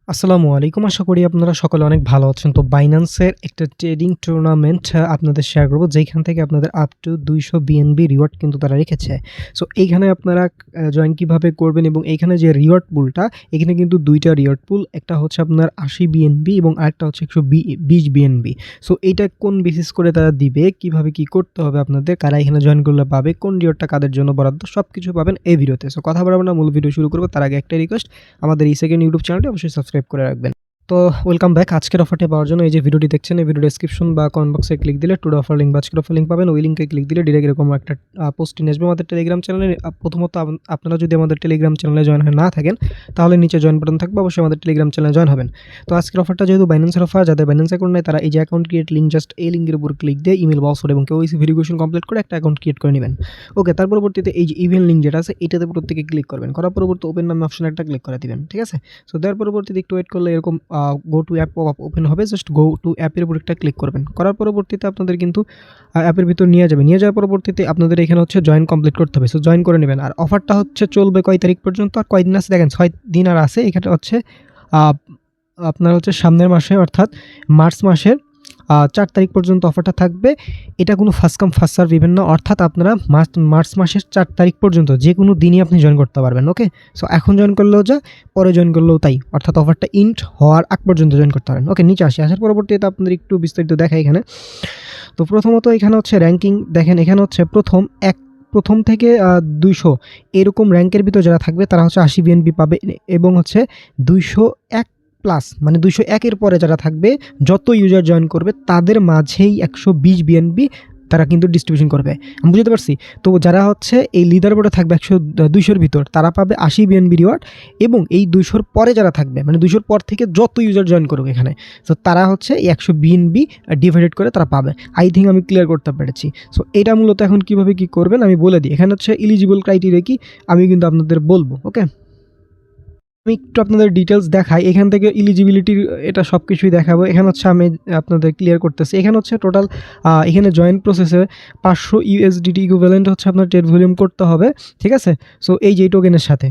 আসসালামু আলাইকুম। আশা করি আপনারা সকলে অনেক ভালো আছেন। তো বাইন্যান্সের একটা ট্রেডিং টুর্নামেন্ট আপনাদের শেয়ার করব, যেইখান থেকে আপনাদের আপ টু 200 বিএনবি রিওয়ার্ড কিন্তু তারা রেখেছে। সো এইখানে আপনারা জয়েন কিভাবে করবেন এবং এইখানে যে রিওয়ার্ড পুলটা, এখানে কিন্তু ২ টা রিওয়ার্ড পুল। একটা হচ্ছে আপনার ৮০ বিএনবি এবং আরেকটা হচ্ছে ১২০ বিএনবি। সো এইটা কোন বেসিস করে তারা দিবে, কিভাবে কি করতে হবে আপনাদের, কারা এখানে জয়েন করলে পাবে, কোন রিওয়ার্ডটা কাদের জন্য বরাদ্দ, সবকিছু পাবেন এই ভিডিওতে। সো কথা বলবো না, মূল ভিডিও শুরু করব। তার আগে একটা রিকোয়েস্ট, আমাদের এই সেকেন্ড ইউটিউব চ্যানেলটি অবশ্যই সাবস্ক্রাইব করে রাখবেন। তো ওয়েলকাম ব্যাক। আজকের অফারটি পাওয়ার জন্য এই যে ভিডিওটি দেখছেন, এই ভিডিও ডেসক্রিপশন বা কমেন্ট বক্সে ক্লিক দিলে টুডে অফার লিঙ্ক বা আজকের অফার লিঙ্ক পাবেন। ওই লিঙ্কে ক্লিক দিলে ডিরেক্ট এরকম একটা পোস্ট নিয়ে আসবে আমাদের টেলিগ্রাম চ্যানেলে। প্রথমত আপনারা যদি আমাদের টেলিগ্রাম চ্যানেলে জয়েন হয়ে না থাকেন, তাহলে নিচে জয়েন বাটন থাকবে, অবশ্যই আমাদের টেলিগ্রাম চ্যানেলে জয়েন হবেন। তো আজকের অফারটা যেহেতু বাইন্যান্সের অফার, যাদের বাইন্যান্স অ্যাকাউন্ট নেই তারা এই যে অ্যাকাউন্ট ক্রিয়েট লিঙ্ক, জাস্ট এই লিঙ্কের উপর ক্লিক দিয়ে ইমেল পাসওয়ার্ড এবং কেওয়াইসি ভেরিফিকেশন কমপ্লিট করে একটা অ্যাকাউন্ট ক্রিয়েট করে নেবেন। ওকে, তার পরবর্তীতে এই যে ইভেন্ট লিঙ্ক যেটা আছে, এটাতে প্রত্যেকে ক্লিক করবেন। করার পরবর্তী ওপেন নামে অপশন একটা ক্লিক করে দিবেন, ঠিক আছে। সো দেওয়ার পরবর্তীতে একটু ওয়েট করলে এরকম go to app pop up open হবে। জাস্ট গো টু অ্যাপের উপর একটা ক্লিক করবেন। করার পরবর্তীতে আপনাদের কিন্তু অ্যাপের ভিতর নিয়ে যাবে। নিয়ে যাওয়ার পরবর্তীতে আপনাদের এখানে হচ্ছে জয়েন কমপ্লিট করতে হবে। সো জয়েন করে নেবেন। আর অফারটা হচ্ছে চলবে কয় তারিখ পর্যন্ত, আর কয়দিন আছে দেখেন, 6 দিন আর আছে। এখানে হচ্ছে আপনার হচ্ছে সামনের মাসে, অর্থাৎ মার্চ মাসের 4 তারিখ পর্যন্ত অফারটা থাকবে। এটা কোনো first come first serve event না, অর্থাৎ আপনারা মার্চ মাসের 4 তারিখ পর্যন্ত যে কোনো দিনই আপনি জয়েন করতে পারবেন। ওকে, সো এখন জয়েন করলেও যা, পরে জয়েন করলেও তাই, অর্থাৎ অফারটা ইন্ট হওয়ার আগ পর্যন্ত জয়েন করতে পারেন। ওকে, নিচে আসার পরবর্তীতে আপনাদের একটু বিস্তারিত দেখায় এখানে। তো প্রথমত এখানে হচ্ছে র্যাঙ্কিং দেখেন। এখানে হচ্ছে প্রথম থেকে 200 এরকম র্যাঙ্কের ভিতর যারা থাকবে তারা হচ্ছে 80 বিএনপি পাবে, এবং হচ্ছে 201 প্লাস মানে 201-এর পরে যারা থাকবে, যত ইউজার জয়েন করবে তাদের মাঝেই 120 বিএনপি তারা কিন্তু ডিস্ট্রিবিউশন করবে। আমি বুঝতে পারছি। তো যারা হচ্ছে এই লিডার বোর্ডে থাকবে 200-র ভিতর, তারা পাবে 80 বিএনবি রিওয়ার্ড, এবং এই 200-র পরে যারা থাকবে, মানে 200-র পর থেকে যত ইউজার জয়েন করবে এখানে, তো তারা হচ্ছে এই 100 বিএনবি ডিভাইডেড করে তারা পাবে। আই থিঙ্ক আমি ক্লিয়ার করতে পেরেছি। সো এটা মূলত এখন কীভাবে কী করবেন আমি বলে দিই। এখানে হচ্ছে এলিজিবল ক্রাইটেরিয়া কি আমি কিন্তু আপনাদের বলবো। ওকে, আমি একটু আপনাদের ডিটেলস দেখাই। এখান থেকে এলিজিবিলিটির এটা সব কিছুই দেখাবো। এখানে হচ্ছে আমি আপনাদের ক্লিয়ার করতেছি। এখানে হচ্ছে টোটাল এখানে জয়েন্ট প্রসেসে 500 ইউএসডিটি ইকুইভ্যালেন্ট হচ্ছে আপনার ট্রেড ভলিউম করতে হবে, ঠিক আছে। সো এই যে টোকেনের সাথে,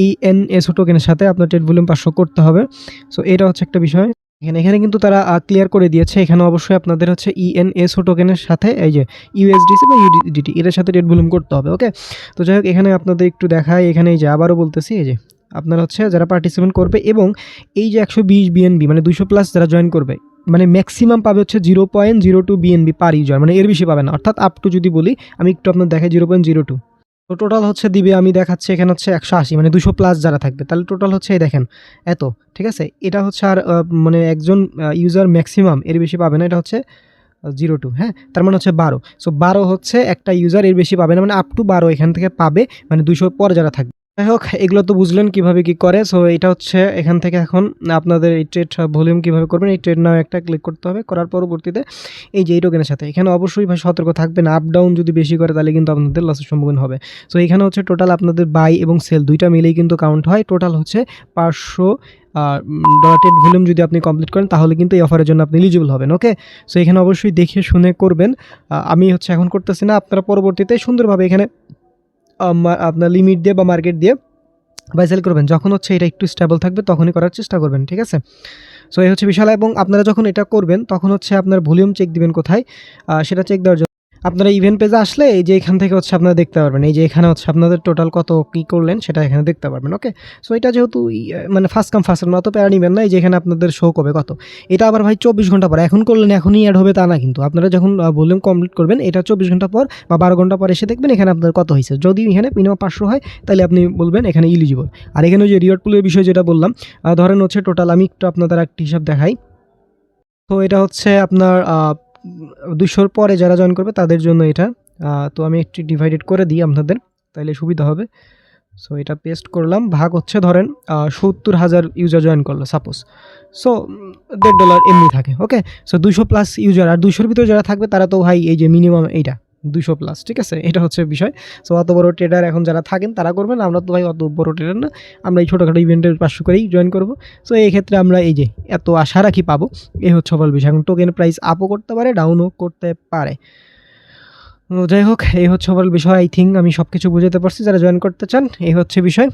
এই এনএসও টোকেনের সাথে আপনার ট্রেড ভলিউম 500 করতে হবে। সো এটা হচ্ছে একটা বিষয়। এখানে কিন্তু তারা ক্লিয়ার করে দিয়েছে। এখানে অবশ্যই আপনাদের হচ্ছে ইএনএসও টোকেনের সাথে এই যে ইউএসডিসি বা ইউডিটি এটার সাথে ট্রেড ভলিউম করতে হবে। ওকে, তো যাই হোক, এখানে আপনাদের একটু দেখায়। এখানে এই যে আবারও বলতেছি, এই যে আপনার হচ্ছে যারা পার্টিসিপেন্ট করবে, এবং এই যে 120 বিএনবি মানে 200 প্লাস যারা জয়েন করবে, মানে ম্যাক্সিমাম পাবে হচ্ছে 0.02 বিএনবি পার ইউজার, মানে এর বেশি পাবে না। অর্থাৎ আপ টু যদি বলি, আমি একটু আপনার দেখাই 0.02। তো টোটাল হচ্ছে দিবে, আমি দেখাচ্ছি এখানে হচ্ছে 180, মানে 200 প্লাস যারা থাকবে, তাহলে টোটাল হচ্ছে এই দেখেন এত, ঠিক আছে। এটা হচ্ছে আর মানে একজন ইউজার ম্যাক্সিমাম এর বেশি পাবে না। এটা হচ্ছে 02, হ্যাঁ, তার মানে হচ্ছে 12। সো 12 হচ্ছে একটা ইউজার এর বেশি পাবে না, মানে আপ টু 12 এখান থেকে পাবে, মানে 200 পর যারা থাকবে। যাই হোক, এগুলো তো বুঝলেন কীভাবে কী করে। সো এটা হচ্ছে এখান থেকে এখন আপনাদের এই ট্রেড ভলিউম কীভাবে করবেন, এই ট্রেড নাও একটা ক্লিক করতে হবে। করার পরবর্তীতে এই যে এই টোকেনের সাথে এখানে অবশ্যই ভাই সতর্ক থাকবেন। আপ ডাউন যদি বেশি করে তাহলে কিন্তু আপনাদের লসের সম্মুখীন হবে। সো এখানে হচ্ছে টোটাল আপনাদের বাই এবং সেল দুইটা মিলেই কিন্তু কাউন্ট হয়। টোটাল হচ্ছে 500 ট্রেড ভলিউম যদি আপনি কমপ্লিট করেন, তাহলে কিন্তু এই অফারের জন্য আপনি এলিজিবল হবেন। ওকে, সো এখানে অবশ্যই দেখে শুনে করবেন। আমি হচ্ছে এখন করতেছি না, আপনারা পরবর্তীতে সুন্দরভাবে এখানে আপনার লিমিট দিয়ে বা মার্কেট দিয়ে বাই সেল করবেন। যখন হচ্ছে এটা একটু স্টেবল থাকবে তখনই করার চেষ্টা করবেন, ঠিক আছে। সো এই হচ্ছে বিষয়। এবং আপনারা যখন এটা করবেন তখন হচ্ছে আপনার ভলিউম চেক দিবেন কোথায়, সেটা চেক দেওয়ার জন্য আপনারা ইভেন্ট পেজে আসলে এই যে এখান থেকে হচ্ছে আপনারা দেখতে পারবেন, এই যে এখানে হচ্ছে আপনাদের টোটাল কত কী করলেন সেটা এখানে দেখতে পারবেন। ওকে, সো এটা যেহেতু মানে ফার্স্ট কাম ফার্স্ট সার্ভ, অত প্যারা নিবেন না। এই যে এখানে আপনাদের শো করবে কত, এটা আবার ভাই 24 ঘন্টা পর, এখন করলেন এখনই অ্যাড হবে তা না, কিন্তু আপনারা যখন ভলিউম কমপ্লিট করবেন এটা 24 ঘন্টা পর বা 12 ঘন্টা পর এসে দেখবেন এখানে আপনার কত হয়েছে। যদি এখানে মিনিমাম 500 হয় তাহলে আপনি বলবেন এখানে ইলিজিবল। আর এখানে যে রিওয়ার্ড পুলের বিষয় যেটা বললাম, ধরেন হচ্ছে টোটাল আমি একটু আপনাদের একটা হিসাব দেখাই। তো এটা হচ্ছে আপনার 200-র পরে যারা জয়েন করবে তাদের জন্য এটা। তো আমি একটু ডিভাইডেড করে দিই আপনাদের, তাইলে সুবিধা হবে। সো এটা পেস্ট করলাম, ভাগ হচ্ছে ধরেন 70,000 ইউজার জয়েন করলো সাপোজ। সো $1.5 এমনি থাকে। ওকে, সো 200 প্লাস ইউজার, আর 200-র ভিতরে যারা থাকবে তারা তো ভাই এই যে মিনিমাম এইটা 200 প্লাস, ঠিক আছে। এটা হচ্ছে বিষয়। সো অত বড় ট্রেডার এখন যারা থাকেন তারা করবেন, আমরা তো ভাই অত বড় ট্রেডার না, আমরা এই ছোটোখাটো ইভেন্টের 500 করেই জয়েন করবো। সো এই ক্ষেত্রে আমরা এই যে এত আশা রাখি পাবো, এই হচ্ছে বল বিষয়। এখন টোকেন প্রাইস আপও করতে পারে, ডাউনও করতে পারে। তো যাই হোক, এই হচ্ছে ওভারঅল বিষয়। আই থিংক আমি সবকিছু বুঝাতে পারছি। যারা জয়েন করতে চান, এই হচ্ছে বিষয়।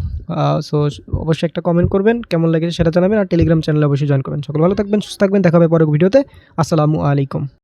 সো অবশ্যই একটা কমেন্ট করবেন, কেমন লেগেছে সেটা জানাবেন। আর টেলিগ্রাম চ্যানেলে অবশ্যই জয়েন করবেন। সকলে ভালো থাকবেন, সুস্থ থাকবেন। দেখা হবে পরের ভিডিওতে। আসসালামু আলাইকুম।